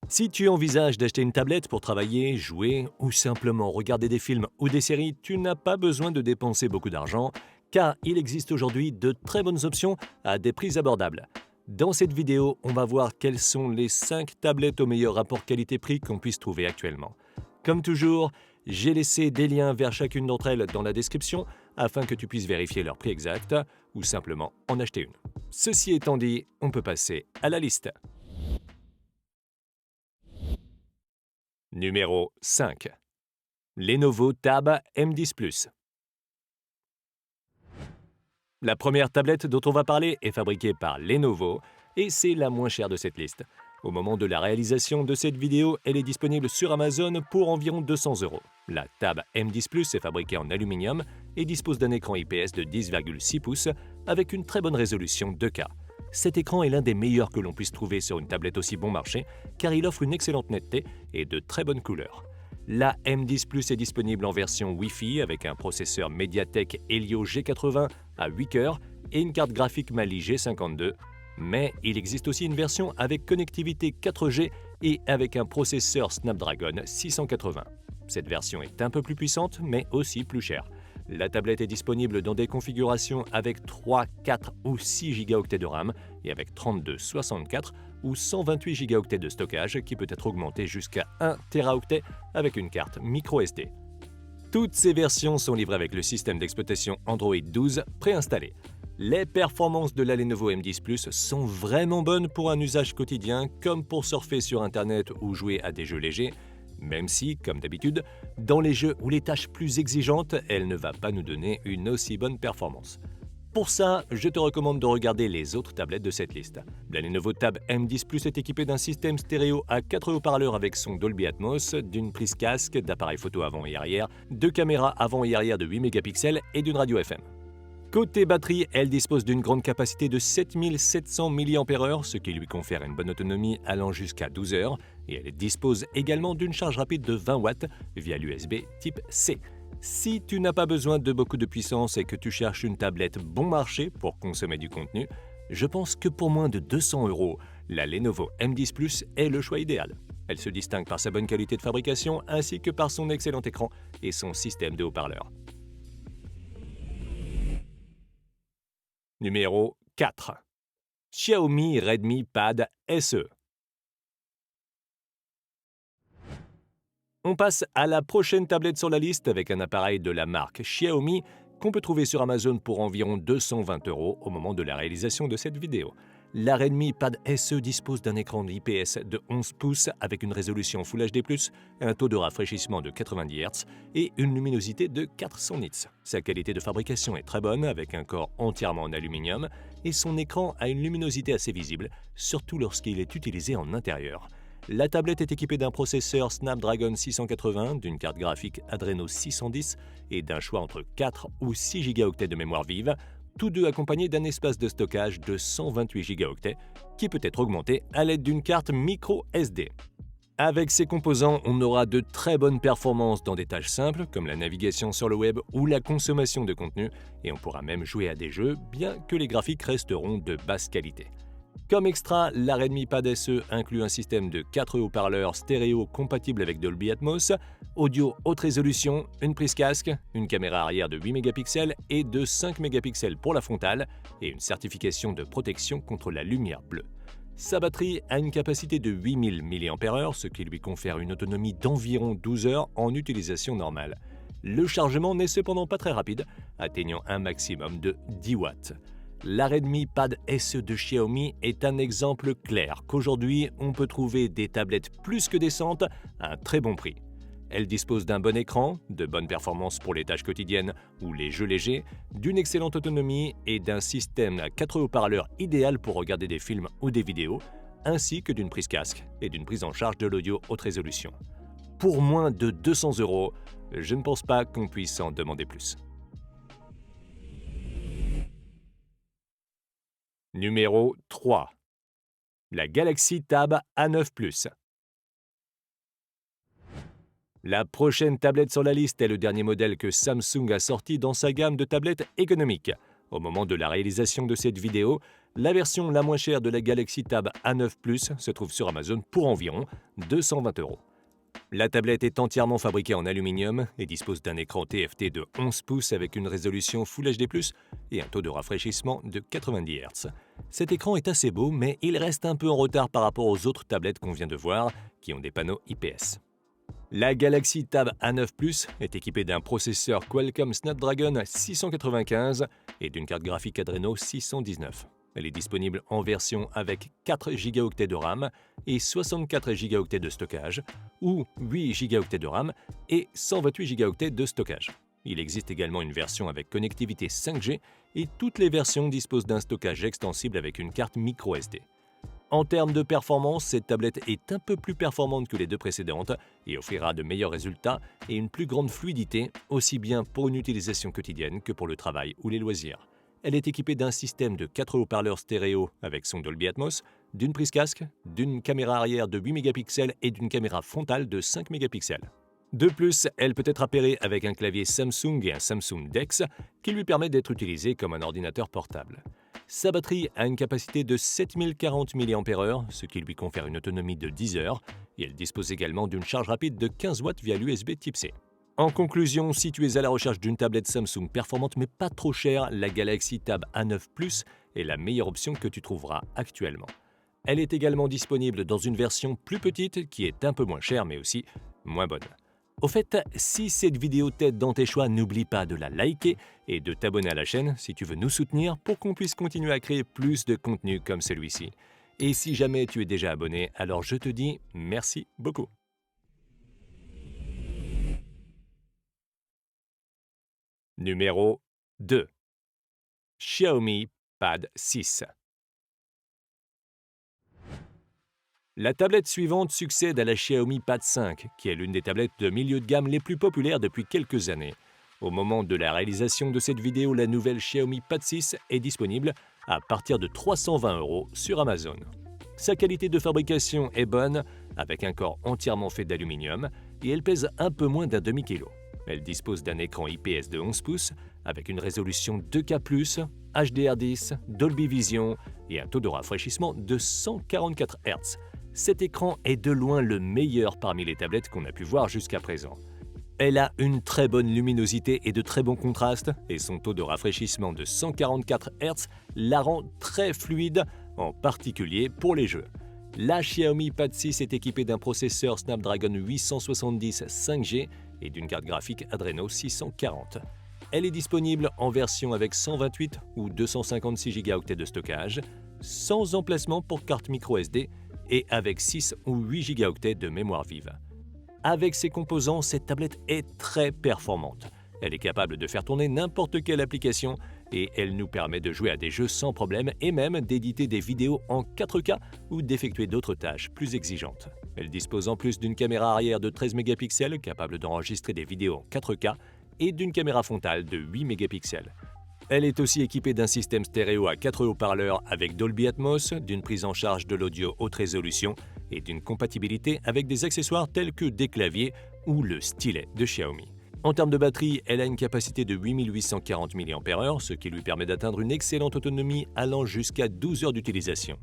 Si tu envisages d'acheter une tablette pour travailler, jouer ou simplement regarder des films ou des séries, tu n'as pas besoin de dépenser beaucoup d'argent car il existe aujourd'hui de très bonnes options à des prix abordables. Dans cette vidéo, on va voir quelles sont les 5 tablettes au meilleur rapport qualité-prix qu'on puisse trouver actuellement. Comme toujours, j'ai laissé des liens vers chacune d'entre elles dans la description afin que tu puisses vérifier leur prix exact ou simplement en acheter une. Ceci étant dit, on peut passer à la liste. Numéro 5. Lenovo Tab M10 Plus. La première tablette dont on va parler est fabriquée par Lenovo et c'est la moins chère de cette liste. Au moment de la réalisation de cette vidéo, elle est disponible sur Amazon pour environ 200 €. La Tab M10 Plus est fabriquée en aluminium et dispose d'un écran IPS de 10,6 pouces avec une très bonne résolution 2K. Cet écran est l'un des meilleurs que l'on puisse trouver sur une tablette aussi bon marché car il offre une excellente netteté et de très bonnes couleurs. La M10 Plus est disponible en version Wi-Fi avec un processeur MediaTek Helio G80 à 8 cœurs et une carte graphique Mali G52, mais il existe aussi une version avec connectivité 4G et avec un processeur Snapdragon 680. Cette version est un peu plus puissante mais aussi plus chère. La tablette est disponible dans des configurations avec 3, 4 ou 6 Go de RAM et avec 32, 64 ou 128 Go de stockage qui peut être augmenté jusqu'à 1 Teraoctet avec une carte microSD. Toutes ces versions sont livrées avec le système d'exploitation Android 12 préinstallé. Les performances de la Lenovo M10 Plus sont vraiment bonnes pour un usage quotidien comme pour surfer sur Internet ou jouer à des jeux légers, même si, comme d'habitude, dans les jeux ou les tâches plus exigeantes, elle ne va pas nous donner une aussi bonne performance. Pour ça, je te recommande de regarder les autres tablettes de cette liste. La Lenovo Tab M10 Plus est équipée d'un système stéréo à 4 haut-parleurs avec son Dolby Atmos, d'une prise casque, d'appareils photo avant et arrière, de caméras avant et arrière de 8 mégapixels et d'une radio FM. Côté batterie, elle dispose d'une grande capacité de 7700 mAh, ce qui lui confère une bonne autonomie allant jusqu'à 12 heures, et elle dispose également d'une charge rapide de 20 watts via l'USB type C. Si tu n'as pas besoin de beaucoup de puissance et que tu cherches une tablette bon marché pour consommer du contenu, je pense que pour moins de 200 €, la Lenovo M10 Plus est le choix idéal. Elle se distingue par sa bonne qualité de fabrication ainsi que par son excellent écran et son système de haut-parleurs. Numéro 4. Xiaomi Redmi Pad SE. On passe à la prochaine tablette sur la liste avec un appareil de la marque Xiaomi qu'on peut trouver sur Amazon pour environ 220 € au moment de la réalisation de cette vidéo. La Redmi Pad SE dispose d'un écran IPS de 11 pouces avec une résolution Full HD+, un taux de rafraîchissement de 90 Hz et une luminosité de 400 nits. Sa qualité de fabrication est très bonne avec un corps entièrement en aluminium et son écran a une luminosité assez visible, surtout lorsqu'il est utilisé en intérieur. La tablette est équipée d'un processeur Snapdragon 680, d'une carte graphique Adreno 610 et d'un choix entre 4 ou 6 Go de mémoire vive, tous deux accompagnés d'un espace de stockage de 128 Go qui peut être augmenté à l'aide d'une carte micro SD. Avec ces composants, on aura de très bonnes performances dans des tâches simples comme la navigation sur le web ou la consommation de contenu et on pourra même jouer à des jeux bien que les graphiques resteront de basse qualité. Comme extra, la Redmi Pad SE inclut un système de 4 haut-parleurs stéréo compatible avec Dolby Atmos, audio haute résolution, une prise casque, une caméra arrière de 8 mégapixels et de 5 mégapixels pour la frontale et une certification de protection contre la lumière bleue. Sa batterie a une capacité de 8000 mAh, ce qui lui confère une autonomie d'environ 12 heures en utilisation normale. Le chargement n'est cependant pas très rapide, atteignant un maximum de 10 watts. La Redmi Pad SE de Xiaomi est un exemple clair qu'aujourd'hui on peut trouver des tablettes plus que décentes à un très bon prix. Elle dispose d'un bon écran, de bonnes performances pour les tâches quotidiennes ou les jeux légers, d'une excellente autonomie et d'un système à 4 haut-parleurs idéal pour regarder des films ou des vidéos, ainsi que d'une prise casque et d'une prise en charge de l'audio haute résolution. Pour moins de 200 €, je ne pense pas qu'on puisse en demander plus. Numéro 3. La Galaxy Tab A9 Plus. La prochaine tablette sur la liste est le dernier modèle que Samsung a sorti dans sa gamme de tablettes économiques. Au moment de la réalisation de cette vidéo, La version la moins chère de la Galaxy Tab A9 Plus se trouve sur Amazon pour environ 220 €. La tablette est entièrement fabriquée en aluminium et dispose d'un écran TFT de 11 pouces avec une résolution Full HD+, et un taux de rafraîchissement de 90 Hz. Cet écran est assez beau, mais il reste un peu en retard par rapport aux autres tablettes qu'on vient de voir, qui ont des panneaux IPS. La Galaxy Tab A9 Plus est équipée d'un processeur Qualcomm Snapdragon 695 et d'une carte graphique Adreno 619. Elle est disponible en version avec 4 Go de RAM et 64 Go de stockage, ou 8 Go de RAM et 128 Go de stockage. Il existe également une version avec connectivité 5G et toutes les versions disposent d'un stockage extensible avec une carte microSD. En termes de performance, cette tablette est un peu plus performante que les deux précédentes et offrira de meilleurs résultats et une plus grande fluidité, aussi bien pour une utilisation quotidienne que pour le travail ou les loisirs. Elle est équipée d'un système de 4 haut-parleurs stéréo avec son Dolby Atmos, d'une prise casque, d'une caméra arrière de 8 mégapixels et d'une caméra frontale de 5 mégapixels. De plus, elle peut être appairée avec un clavier Samsung et un Samsung DeX qui lui permet d'être utilisée comme un ordinateur portable. Sa batterie a une capacité de 7040 mAh, ce qui lui confère une autonomie de 10 heures, et elle dispose également d'une charge rapide de 15 watts via l'USB Type-C. En conclusion, si tu es à la recherche d'une tablette Samsung performante mais pas trop chère, la Galaxy Tab A9 Plus est la meilleure option que tu trouveras actuellement. Elle est également disponible dans une version plus petite qui est un peu moins chère mais aussi moins bonne. Au fait, si cette vidéo t'aide dans tes choix, n'oublie pas de la liker et de t'abonner à la chaîne si tu veux nous soutenir pour qu'on puisse continuer à créer plus de contenu comme celui-ci. Et si jamais tu es déjà abonné, alors je te dis merci beaucoup. Numéro 2. Xiaomi Pad 6. La tablette suivante succède à la Xiaomi Pad 5, qui est l'une des tablettes de milieu de gamme les plus populaires depuis quelques années. Au moment de la réalisation de cette vidéo, la nouvelle Xiaomi Pad 6 est disponible à partir de 320 € sur Amazon. Sa qualité de fabrication est bonne, avec un corps entièrement fait d'aluminium, et elle pèse un peu moins d'un demi-kilo. Elle dispose d'un écran IPS de 11 pouces, avec une résolution 2K+, HDR10, Dolby Vision et un taux de rafraîchissement de 144 Hz. Cet écran est de loin le meilleur parmi les tablettes qu'on a pu voir jusqu'à présent. Elle a une très bonne luminosité et de très bons contrastes, et son taux de rafraîchissement de 144 Hz la rend très fluide, en particulier pour les jeux. La Xiaomi Pad 6 est équipée d'un processeur Snapdragon 870 5G et d'une carte graphique Adreno 640. Elle est disponible en version avec 128 ou 256 Go de stockage, sans emplacement pour carte microSD et avec 6 ou 8 Go de mémoire vive. Avec ses composants, cette tablette est très performante. Elle est capable de faire tourner n'importe quelle application et elle nous permet de jouer à des jeux sans problème et même d'éditer des vidéos en 4K ou d'effectuer d'autres tâches plus exigeantes. Elle dispose en plus d'une caméra arrière de 13 mégapixels capable d'enregistrer des vidéos en 4K et d'une caméra frontale de 8 mégapixels. Elle est aussi équipée d'un système stéréo à 4 haut-parleurs avec Dolby Atmos, d'une prise en charge de l'audio haute résolution et d'une compatibilité avec des accessoires tels que des claviers ou le stylet de Xiaomi. En termes de batterie, elle a une capacité de 8840 mAh, ce qui lui permet d'atteindre une excellente autonomie allant jusqu'à 12 heures d'utilisation.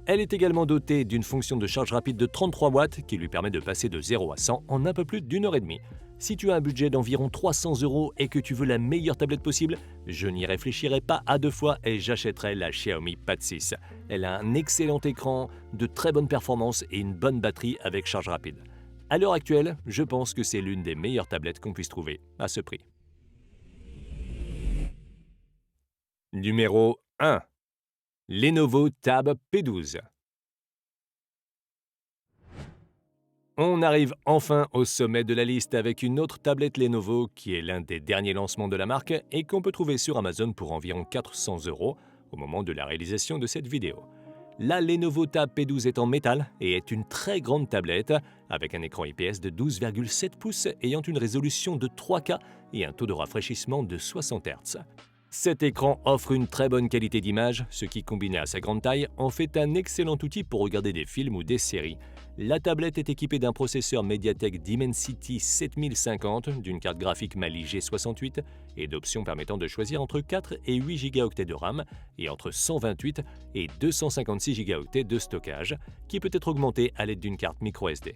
Elle est également dotée d'une fonction de charge rapide de 33 watts qui lui permet de passer de 0 à 100 en un peu plus d'une heure et demie. Si tu as un budget d'environ 300 € et que tu veux la meilleure tablette possible, je n'y réfléchirai pas à deux fois et j'achèterai la Xiaomi Pad 6. Elle a un excellent écran, de très bonnes performances et une bonne batterie avec charge rapide. À l'heure actuelle, je pense que c'est l'une des meilleures tablettes qu'on puisse trouver à ce prix. Numéro 1. Lenovo Tab P12. On arrive enfin au sommet de la liste avec une autre tablette Lenovo qui est l'un des derniers lancements de la marque et qu'on peut trouver sur Amazon pour environ 400 € au moment de la réalisation de cette vidéo. La Lenovo Tab P12 est en métal et est une très grande tablette avec un écran IPS de 12,7 pouces ayant une résolution de 3K et un taux de rafraîchissement de 60 Hz. Cet écran offre une très bonne qualité d'image, ce qui, combiné à sa grande taille, en fait un excellent outil pour regarder des films ou des séries. La tablette est équipée d'un processeur MediaTek Dimensity 7050, d'une carte graphique Mali G68 et d'options permettant de choisir entre 4 et 8 Go de RAM et entre 128 et 256 Go de stockage, qui peut être augmenté à l'aide d'une carte microSD.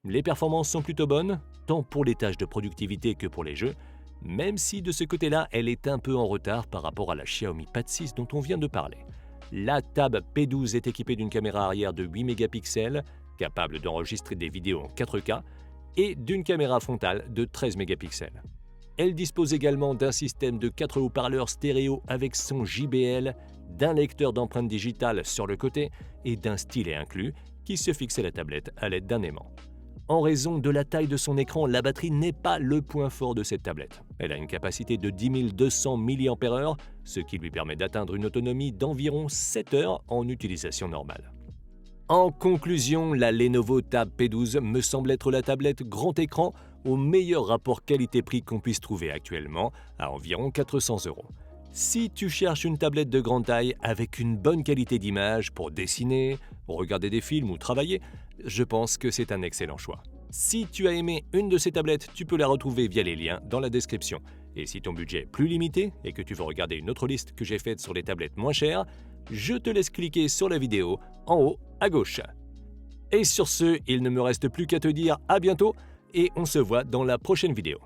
Les performances sont plutôt bonnes, tant pour les tâches de productivité que pour les jeux, même si de ce côté-là, elle est un peu en retard par rapport à la Xiaomi Pad 6 dont on vient de parler. La Tab P12 est équipée d'une caméra arrière de 8 mégapixels, capable d'enregistrer des vidéos en 4K, et d'une caméra frontale de 13 mégapixels. Elle dispose également d'un système de 4 haut-parleurs stéréo avec son JBL, d'un lecteur d'empreintes digitales sur le côté et d'un stylet inclus qui se fixe à la tablette à l'aide d'un aimant. En raison de la taille de son écran, la batterie n'est pas le point fort de cette tablette. Elle a une capacité de 10 200 mAh, ce qui lui permet d'atteindre une autonomie d'environ 7 heures en utilisation normale. En conclusion, la Lenovo Tab P12 me semble être la tablette grand écran au meilleur rapport qualité-prix qu'on puisse trouver actuellement, à environ 400 €. Si tu cherches une tablette de grande taille avec une bonne qualité d'image pour dessiner, regarder des films ou travailler, je pense que c'est un excellent choix. Si tu as aimé une de ces tablettes, tu peux la retrouver via les liens dans la description. Et si ton budget est plus limité et que tu veux regarder une autre liste que j'ai faite sur les tablettes moins chères, je te laisse cliquer sur la vidéo en haut à gauche. Et sur ce, il ne me reste plus qu'à te dire à bientôt et on se voit dans la prochaine vidéo.